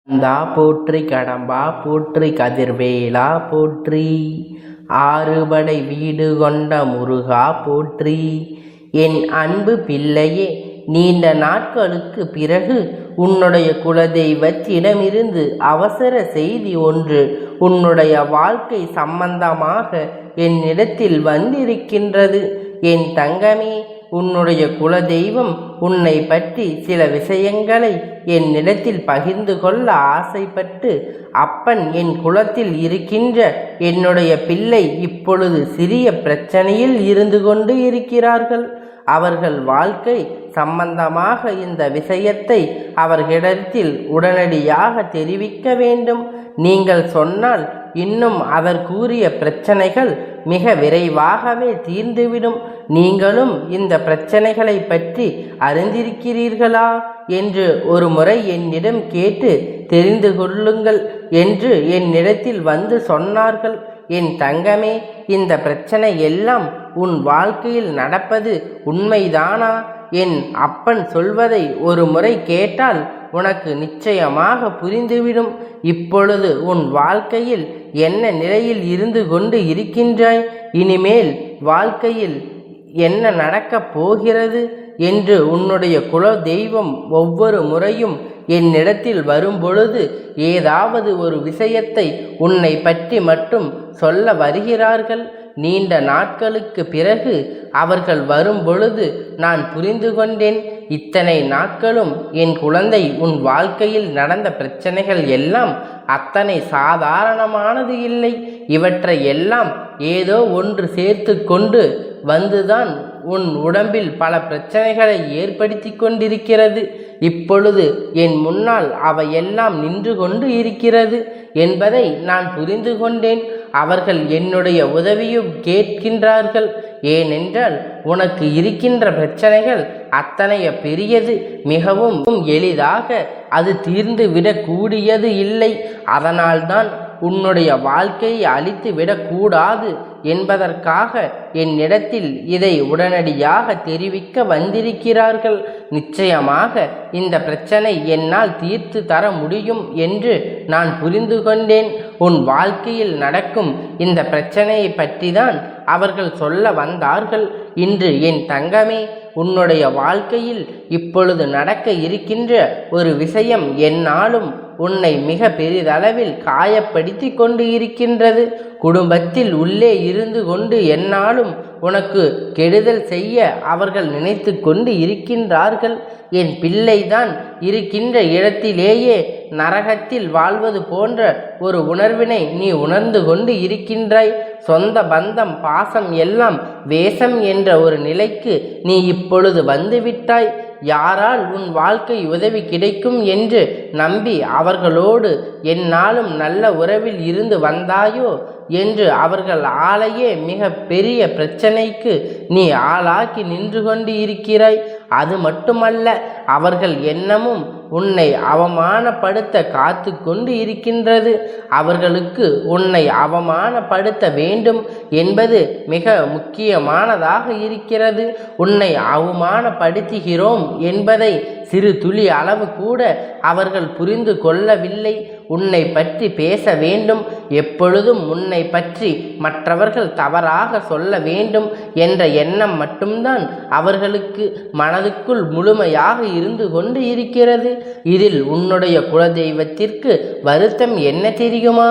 கந்தா போற்றி, கடம்பா போற்றி, கதிர்வேலா போற்றி, ஆறுபடை வீடு கொண்ட முருகா போற்றி. என் அன்பு பிள்ளையே, நீண்ட நாட்களுக்கு பிறகு உன்னுடைய குலதெய்வத்திடமிருந்து அவசர செய்தி ஒன்று உன்னுடைய வாழ்க்கை சம்பந்தமாக என்னிடத்தில் வந்திருக்கின்றது. என் தங்கமே, உன்னுடைய குலதெய்வம் உன்னை பற்றி சில விஷயங்களை என்னிடத்தில் பகிர்ந்து கொள்ள ஆசைப்பட்டு, அப்பன் என் குலத்தில் இருக்கின்ற என்னுடைய பிள்ளை இப்பொழுது சிறிய பிரச்சனையில் இருந்து கொண்டு இருக்கிறார்கள். அவர்கள் வாழ்க்கை சம்பந்தமாக இந்த விஷயத்தை அவர்களிடத்தில் உடனடியாக தெரிவிக்க வேண்டும். நீங்கள் சொன்னால் இன்னும் அதற்குரிய பிரச்சனைகள் மிக விரைவாகவே தீர்ந்துவிடும். நீங்களும் இந்த பிரச்சனைகளை பற்றி அறிந்திருக்கிறீர்களா என்று ஒரு முறை என்னிடம் கேட்டு தெரிந்து கொள்ளுங்கள் என்று என்னிடத்தில் வந்து சொன்னார்கள். என் தங்கமே, இந்த பிரச்சனை எல்லாம் உன் வாழ்க்கையில் நடப்பது உண்மைதானா? என் அப்பன் சொல்வதை ஒரு முறை கேட்டால் உனக்கு நிச்சயமாக புரிந்துவிடும். இப்பொழுது உன் வாழ்க்கையில் என்ன நிலையில் இருந்து கொண்டு இருக்கின்றாய், இனிமேல் வாழ்க்கையில் என்ன நடக்கப் போகிறது என்று உன்னுடைய குல தெய்வம் ஒவ்வொரு முறையும் என்னிடத்தில் வரும்பொழுது ஏதாவது ஒரு விஷயத்தை உன்னை பற்றி மட்டும் சொல்ல வருகிறார்கள். நீண்ட நாட்களுக்கு பிறகு அவர்கள் வரும்பொழுது நான் புரிந்து கொண்டேன். இத்தனை நாட்களும் என் குழந்தை உன் வாழ்க்கையில் நடந்த பிரச்சனைகள் எல்லாம் அத்தனை சாதாரணமானது இல்லை. இவற்றை எல்லாம் ஏதோ ஒன்று சேர்த்து கொண்டு வந்துதான் உன் உடம்பில் பல பிரச்சனைகளை ஏற்படுத்தி கொண்டிருக்கிறது. இப்பொழுது என் முன்னால் அவையெல்லாம் நின்று கொண்டு இருக்கிறது என்பதை நான் புரிந்து கொண்டேன். அவர்கள் என்னுடைய உதவியும் கேட்கின்றார்கள். ஏனென்றால் உனக்கு இருக்கின்ற பிரச்சனைகள் அத்தனைய பெரியது, மிகவும் எளிதாக அது தீர்ந்து விடக்கூடியது இல்லை. அதனால்தான் உன்னுடைய வாழ்க்கையை அழித்து விடக்கூடாது என்பதற்காக என்னிடத்தில் இதை உடனடியாக தெரிவிக்க வந்திருக்கிறார்கள். நிச்சயமாக இந்த பிரச்சனை என்னால் தீர்த்து தர முடியும் என்று நான் புரிந்து கொண்டேன். உன் வாழ்க்கையில் நடக்கும் இந்த பிரச்சனையை பற்றி தான் அவர்கள் சொல்ல வந்தார்கள். இன்று என் தங்கமே, உன்னுடைய வாழ்க்கையில் இப்பொழுது நடக்க இருக்கின்ற ஒரு விஷயம் என்னாலும் உன்னை மிக பெரிதளவில் காயப்படுத்தி கொண்டு இருக்கின்றது. குடும்பத்தில் உள்ளே இருந்து கொண்டு என்னாலும் உனக்கு கெடுதல் செய்ய அவர்கள் நினைத்து கொண்டு இருக்கின்றார்கள். என் பிள்ளைதான் இருக்கின்ற இடத்திலேயே நரகத்தில் வாழ்வது போன்ற ஒரு உணர்வினை நீ உணர்ந்து கொண்டு இருக்கின்றாய். சொந்த பந்தம் பாசம் எல்லாம் வேஷம் என்ற ஒரு நிலைக்கு நீ இப்பொழுது வந்துவிட்டாய். யாரால் உன் வாழ்க்கை உதவி கிடைக்கும் என்று நம்பி அவர்களோடு என்னாலும் நல்ல உறவில் இருந்து வந்தாயோ என்று அவர்கள் ஆளையே மிக பெரிய பிரச்சனைக்கு நீ ஆளாக்கி நின்று கொண்டு இருக்கிறாய். அது மட்டுமல்ல, அவர்கள் எண்ணமும் உன்னை அவமானப்படுத்த காத்து கொண்டு இருக்கின்றது. அவர்களுக்கு உன்னை அவமானப்படுத்த வேண்டும் என்பது மிக முக்கியமானதாக இருக்கிறது. உன்னை அவமானப்படுத்துகிறோம் என்பதை சிறு துளி அளவு கூட அவர்கள் புரிந்து கொள்ளவில்லை. உன்னை பற்றி பேச வேண்டும், எப்பொழுதும் உன்னை பற்றி மற்றவர்கள் தவறாக சொல்ல வேண்டும் என்ற எண்ணம் மட்டும்தான் அவர்களுக்கு மனதுக்குள் முழுமையாக இருந்து கொண்டு இருக்கிறது. இதில் உன்னுடைய குலதெய்வத்திற்கு வருத்தம் என்ன தெரியுமா?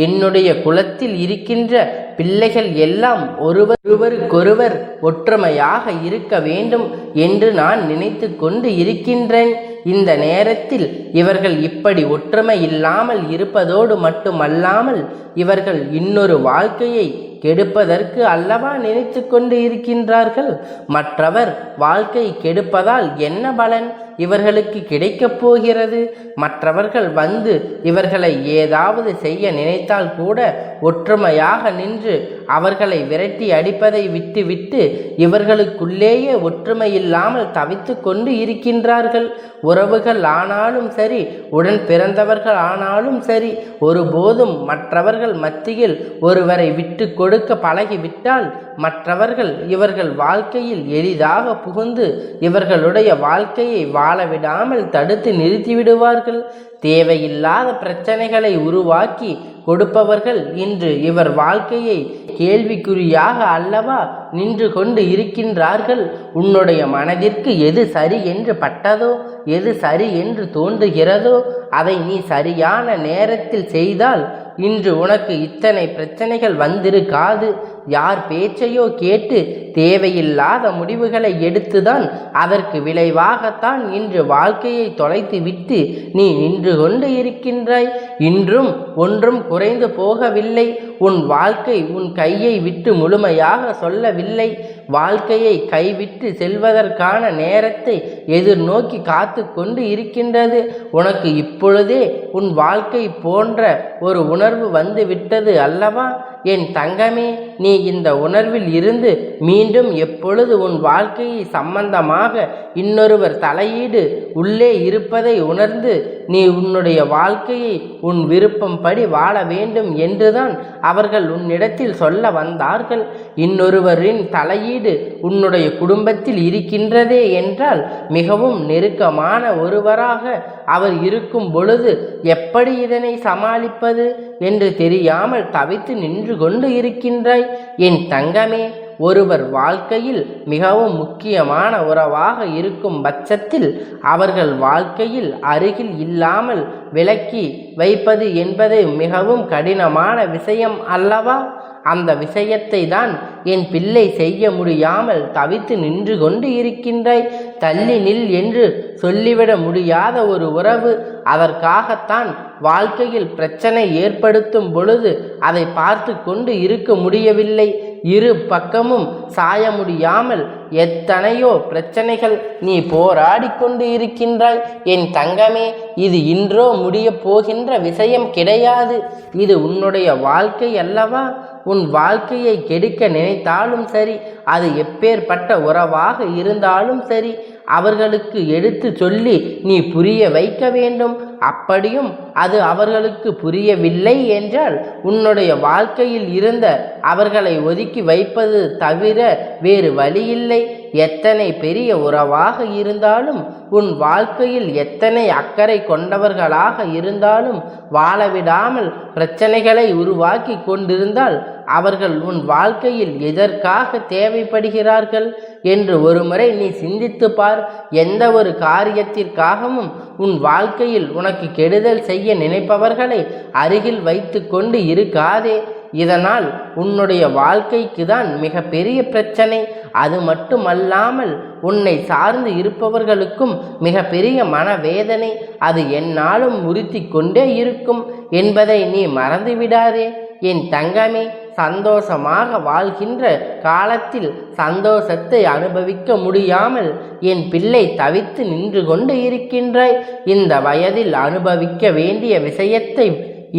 என்னுடைய குலத்தில் இருக்கின்ற பிள்ளைகள் எல்லாம் ஒருவருக்கொருவர் ஒற்றுமையாக இருக்க வேண்டும் என்று நான் நினைத்து கொண்டு இருக்கின்றேன். இந்த நேரத்தில் இவர்கள் இப்படி ஒற்றுமை இல்லாமல் இருப்பதோடு மட்டுமல்லாமல் இவர்கள் இன்னொரு வாழ்க்கையை கெடுப்பதற்கு அல்லவா நினைத்து கொண்டு இருக்கின்றார்கள். மற்றவர் வாழ்க்கை கெடுப்பதால் என்ன பலன் இவர்களுக்கு கிடைக்கப் போகிறது? மற்றவர்கள் வந்து இவர்களை ஏதாவது செய்ய நினைத்தால் கூட ஒற்றுமையாக நின்று அவர்களை விரட்டி அடிப்பதை விட்டுவிட்டு இவர்களுக்குள்ளேயே ஒற்றுமை இல்லாமல் தவித்து கொண்டு இருக்கின்றார்கள். உறவுகள் ஆனாலும் சரி, உடன் பிறந்தவர்கள் ஆனாலும் சரி, ஒருபோதும் மற்றவர்கள் மத்தியில் ஒருவரை விட்டு கொடுக்க பழகிவிட்டால் மற்றவர்கள் இவர்கள் வாழ்க்கையில் எளிதாக புகுந்து இவர்களுடைய வாழ்க்கையை வாழவிடாமல் தடுத்து நிறுத்திவிடுவார்கள். தேவையில்லாத பிரச்சனைகளை உருவாக்கி கொடுப்பவர்கள் இன்று இவர் வாழ்க்கையை கேள்விக்குறியாக அல்லவா நின்று கொண்டு இருக்கின்றார்கள். உன்னுடைய மனதிற்கு எது சரி என்று பட்டதோ, எது சரி என்று தோன்றுகிறதோ அதை நீ சரியான நேரத்தில் செய்தால் இன்று உனக்கு இத்தனை பிரச்சனைகள் வந்திருக்காது. யார் பேச்சையோ கேட்டு தேவையில்லாத முடிவுகளை எடுத்துதான் அதற்கு விளைவாகத்தான் இன்று வாழ்க்கையை தொலைத்து விட்டு நீ நின்று கொண்டு இருக்கின்றாய். இன்றும் ஒன்றும் குறைந்து போகவில்லை. உன் வாழ்க்கை உன் கையை விட்டு முழுமையாக சொல்லவில்லை. வாழ்க்கையை கைவிட்டு செல்வதற்கான நேரத்தை எதிர்நோக்கி காத்து கொண்டு இருக்கின்றது. உனக்கு இப்பொழுதே உன் வாழ்க்கை போன்ற ஒரு உணர்வு வந்து விட்டது அல்லவா? என் தங்கமே, நீ இந்த உணர்வில் இருந்து மீண்டும் எப்பொழுது உன் வாழ்க்கையை சம்பந்தமாக இன்னொருவர் தலையீடு உள்ளே இருப்பதை உணர்ந்து நீ உன்னுடைய வாழ்க்கையை உன் விருப்பம் படி வாழ வேண்டும் என்றுதான் அவர்கள் உன்னிடத்தில் சொல்ல வந்தார்கள். இன்னொருவரின் தலையீடு உன்னுடைய குடும்பத்தில் இருக்கின்றதே என்றால் மிகவும் நெருக்கமான ஒருவராக அவர் இருக்கும் பொழுது எப்படி இதனை சமாளிப்பது என்று தெரியாமல் தவித்து நின்று கொண்டு இருக்கின்றாய். என் தங்கமே, ஒருவர் வாழ்க்கையில் மிகவும் முக்கியமான உறவாக இருக்கும் பட்சத்தில் அவர்கள் வாழ்க்கையில் அருகில் இல்லாமல் விலக்கி வைப்பது என்பது மிகவும் கடினமான விஷயம் அல்லவா? அந்த விஷயத்தை தான் என் பிள்ளை செய்ய முடியாமல் தவித்து நின்று கொண்டு இருக்கின்றாய். தள்ளி நில் என்று சொல்லிவிட முடியாத ஒரு உறவு. அதற்காகத்தான் வாழ்க்கையில் பிரச்சனை ஏற்படுத்தும் பொழுது அதை பார்த்து கொண்டு இருக்க முடியவில்லை. இரு பக்கமும் சாய முடியாமல் எத்தனையோ பிரச்சனைகள் நீ போராடி கொண்டு இருக்கின்றாய். என் தங்கமே, இது இன்றோ முடிய போகின்ற விஷயம் கிடையாது. இது உன்னுடைய வாழ்க்கை அல்லவா? உன் வாழ்க்கையை கெடுக்க நினைத்தாலும் சரி, அது எப்பேற்பட்ட உறவாக இருந்தாலும் சரி, அவர்களுக்கு எடுத்து சொல்லி நீ புரிய வைக்க வேண்டும். அப்படியும் அது அவர்களுக்கு புரியவில்லை என்றால் உன்னுடைய வாழ்க்கையில் இருந்த அவர்களை ஒதுக்கி வைப்பது தவிர வேறு வழியில்லை. எத்தனை பெரிய உறவாக இருந்தாலும், உன் வாழ்க்கையில் எத்தனை அக்கறை கொண்டவர்களாக இருந்தாலும் வாழவிடாமல் பிரச்சனைகளை உருவாக்கி கொண்டிருந்தால் அவர்கள் உன் வாழ்க்கையில் எதற்காக தேவைப்படுகிறார்கள் என்று ஒருமுறை நீ சிந்தித்து பார். எந்த ஒரு காரியத்திற்காகவும் உன் வாழ்க்கையில் உனக்கு கெடுதல் செய்ய நினைப்பவர்களை அருகில் வைத்து கொண்டு இருக்காதே. இதனால் உன்னுடைய வாழ்க்கைக்கு தான் மிக பெரிய பிரச்சனை. அது மட்டுமல்லாமல் உன்னை சார்ந்து இருப்பவர்களுக்கும் மிக பெரிய மனவேதனை. அது எந்நாளும் உறுத்தி கொண்டே இருக்கும் என்பதை நீ மறந்துவிடாதே. என் தங்கமே, சந்தோஷமாக வாழ்கின்ற காலத்தில் சந்தோஷத்தை அனுபவிக்க முடியாமல் என் பிள்ளை தவித்து நின்று கொண்டு இருக்கின்றாய். இந்த வயதில் அனுபவிக்க வேண்டிய விஷயத்தை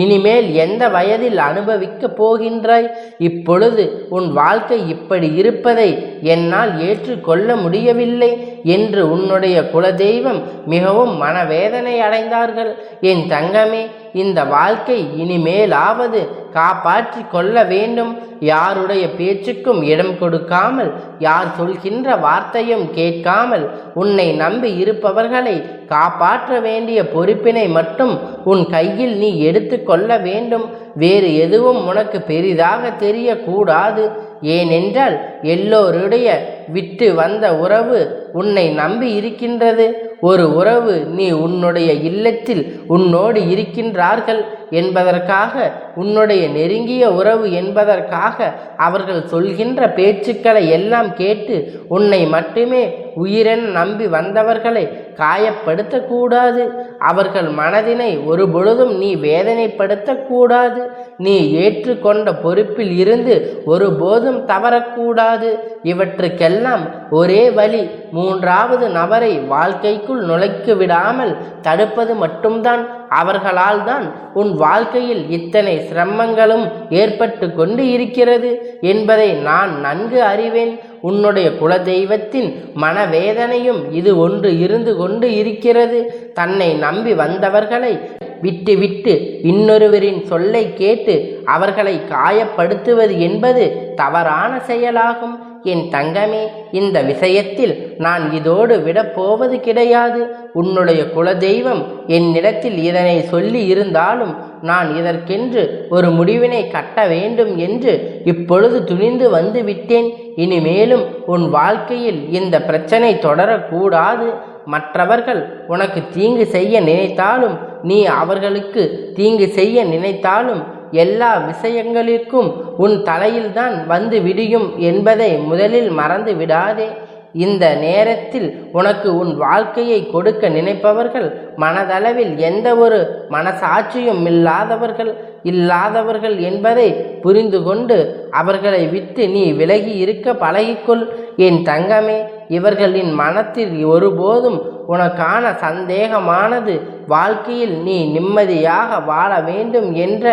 இனிமேல் எந்த வயதில் அனுபவிக்கப் போகின்றாய்? இப்பொழுது உன் வாழ்க்கை இப்படி இருப்பதை என்னால் ஏற்றுக்கொள்ள முடியவில்லை என்று உன்னுடைய குலதெய்வம் மிகவும் மனவேதனை அடைந்தார்கள். என் தங்கமே, இந்த வாழ்க்கை இனிமேலாவது காப்பாற்றி கொள்ள வேண்டும். யாருடைய பேச்சுக்கும் இடம் கொடுக்காமல், யார் சொல்கின்ற வார்த்தையும் கேட்காமல் உன்னை நம்பி இருப்பவர்களை காப்பாற்ற வேண்டிய பொறுப்பினை மட்டும் உன் கையில் நீ எடுத்து கொள்ள வேண்டும். வேறு எதுவும் உனக்கு பெரிதாக தெரியக்கூடாது. ஏனென்றால் எல்லோருடைய விட்டு வந்த உறவு உன்னை நம்பி இருக்கின்றது. ஒரு உறவு நீ உன்னுடைய இல்லத்தில் உன்னோடு இருக்கின்றார்கள் என்பதற்காக, உன்னுடைய நெருங்கிய உறவு என்பதற்காக அவர்கள் சொல்கின்ற பேச்சுக்களை எல்லாம் கேட்டு உன்னை மட்டுமே உயிரென நம்பி வந்தவர்களை காயப்படுத்தக்கூடாது. அவர்கள் மனதினை ஒரு பொழுதும் நீ வேதனைப்படுத்தக்கூடாது. நீ ஏற்றுக்கொண்ட பொறுப்பில் இருந்து ஒருபோதும் தவறக்கூடாது. இவற்றுக்கெல்லாம் ஒரே வழி, மூன்றாவது நபரை வாழ்க்கைக்குள் நுழைக்க விடாமல் தடுப்பது மட்டும்தான். அவர்களால் தான் உன் வாழ்க்கையில் இத்தனை சிரமங்களும் ஏற்பட்டு கொண்டு இருக்கிறது என்பதை நான் நன்கு அறிவேன். உன்னுடைய குலதெய்வத்தின் மனவேதனையும் இது ஒன்று இருந்து கொண்டு இருக்கிறது. தன்னை நம்பி வந்தவர்களை விட்டு இன்னொருவரின் சொல்லை கேட்டு அவர்களை காயப்படுத்துவது என்பது தவறான செயலாகும். என் தங்கமே, இந்த விஷயத்தில் நான் இதோடு விடப்போவது கிடையாது. உன்னுடைய குலதெய்வம் என்னிடத்தில் இதனை சொல்லி இருந்தாலும் நான் இதற்கென்று ஒரு முடிவினை கட்ட வேண்டும் என்று இப்பொழுது துணிந்து வந்து விட்டேன். இனிமேலும் உன் வாழ்க்கையில் இந்த பிரச்சனை தொடரக்கூடாது. மற்றவர்கள் உனக்கு தீங்கு செய்ய நினைத்தாலும், நீ அவர்களுக்கு தீங்கு செய்ய நினைத்தாலும் எல்லா விஷயங்களிற்கும் உன் தலையில்தான் வந்து விடியும் என்பதை முதலில் மறந்து விடாதே. இந்த நேரத்தில் உனக்கு உன் வாழ்க்கையை கொடுக்க நினைப்பவர்கள் மனதளவில் எந்த ஒரு மனசாட்சியும் இல்லாதவர்கள் என்பதை புரிந்து கொண்டு அவர்களை விட்டு நீ விலகி இருக்க பழகிக்கொள். என் தங்கமே, இவர்களின் மனத்தில் ஒருபோதும் உனக்கான சந்தேகமானது வாழ்க்கையில் நீ நிம்மதியாக வாழ வேண்டும் என்ற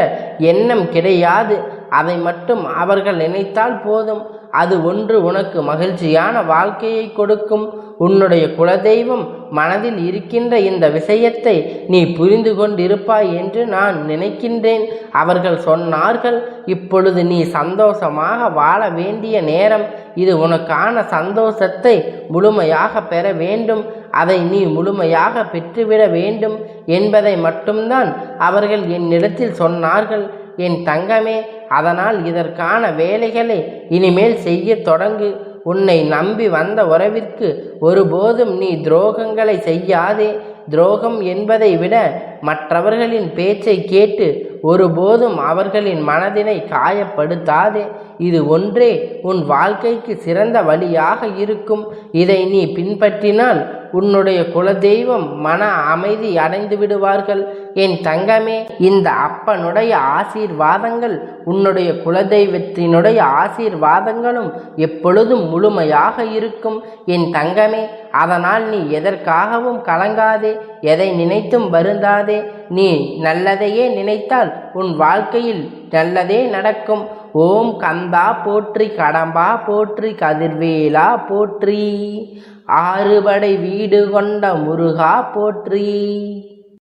எண்ணம் கிடையாது. அதை மட்டும் அவர்கள் நினைத்தால் போதும். அது ஒன்று உனக்கு மகிழ்ச்சியான வாழ்க்கையை கொடுக்கும். உன்னுடைய குலதெய்வம் மனதில் இருக்கின்ற இந்த விஷயத்தை நீ புரிந்து கொண்டிருப்பாய் என்று நான் நினைக்கின்றேன். அவர்கள் சொன்னார்கள், இப்பொழுது நீ சந்தோஷமாக வாழ வேண்டிய நேரம் இது. உனக்கான சந்தோஷத்தை முழுமையாக பெற வேண்டும், அதை நீ முழுமையாக பெற்றுவிட வேண்டும் என்பதை மட்டும்தான் அவர்கள் என்னிடத்தில் சொன்னார்கள். என் தங்கமே, அதனால் இதற்கான வேலைகளை இனிமேல் செய்ய தொடங்கு. உன்னை நம்பி வந்த உறவிற்கு ஒருபோதும் நீ துரோகங்களை செய்யாதே. துரோகம் என்பதை விட மற்றவர்களின் பேச்சை கேட்டு ஒருபோதும் அவர்களின் மனதினை காயப்படுத்தாதே. இது ஒன்றே உன் வாழ்க்கைக்கு சிறந்த வழியாக இருக்கும். இதை நீ பின்பற்றினால் உன்னுடைய குலதெய்வம் மன அமைதி அடைந்து விடுவார்கள். என் தங்கமே, இந்த அப்பனுடைய ஆசீர்வாதங்கள் உன்னுடைய குலதெய்வத்தினுடைய ஆசீர்வாதங்களும் எப்பொழுதும் முழுமையாக இருக்கும். என் தங்கமே, அதனால் நீ எதற்காகவும் கலங்காதே, எதை நினைத்தும் வருந்தாதே. நீ நல்லதையே நினைத்தால் உன் வாழ்க்கையில் நல்லதே நடக்கும். ஓம் கந்தா போற்றி, கடம்பா போற்றி, கதிர்வேலா போற்றி, ஆறுபடை வீடு கொண்ட முருகா போற்றி.